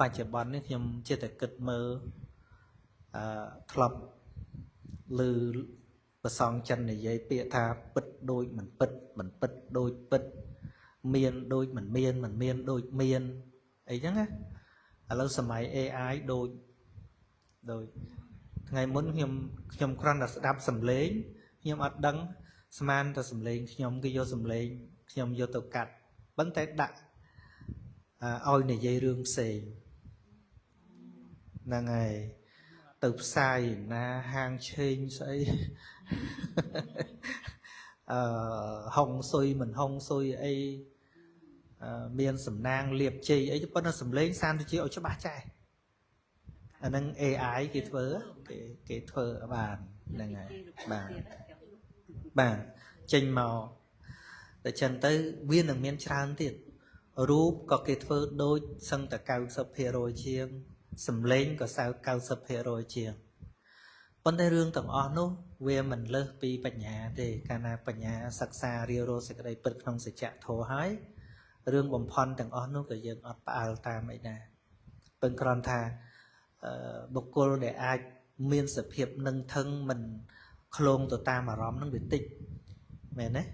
បច្ចុប្បន្ននេះខ្ញុំចេះតែគិតមើលធ្លាប់ឮប្រសងចិននិយាយពាក្យថាពិតដូចមិនពិតមិនពិតដូចពិតមានដូចមិនមានមិនមានដូចមានអីចឹងណាឥឡូវសម័យ AI ដូចថ្ងៃមុនខ្ញុំគ្រាន់តែស្ដាប់សំឡេងខ្ញុំអត់ដឹងស្មានតែសំឡេងខ្ញុំគេយកសំឡេងខ្ញុំយកទៅកាត់ប៉ុន្តែដាក់ឲ្យនិយាយរឿងផ្សេងហ្នឹងហើយទៅផ្សាយណាហាងឆេងស្អីហុងស៊ុយមិនហុងស៊ុយអីមានសំណាងលៀបជ័យអីប៉ុន្តែសំឡេងសានទៅជាឲ្យច្បាស់ចែអាហ្នឹង AI គេធ្វើគេធ្វើបានហ្នឹងហើយបាទចេញមកតែចឹងទៅវានឹងមានច្រើនទៀតរូបក៏គេធ្វើដូចសឹងតែ 90% ជាងសំឡេងក៏សើ 90% ជាងប៉ុន្តែរឿងទាំងអស់នោះវាមិនលើសពីបញ្ញាទេកាលណាបញ្ញាសិក្សារៀបរកសេចក្តីពិតក្នុងសច្ចធម៌ហើយរឿងបំផន់ទាំងអស់នោះក៏យើងអត់ផ្អើលតាមអីដែរពឹងគ្រាន់ថាបុគ្គលដែលអាចមានសភាពនឹងថឹងមិនខ្លងទៅតាមអារម្មណ៍នឹងវាតិចមែនទេ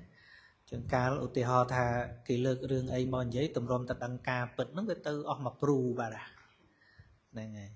ជាងកាលឧទាហរណ៍ថាគេលើករឿងអីមកនិយាយទម្រាំតែដឹងការពិតហ្នឹងវាទៅអស់មកព្រូបាទហ្នឹងហើយ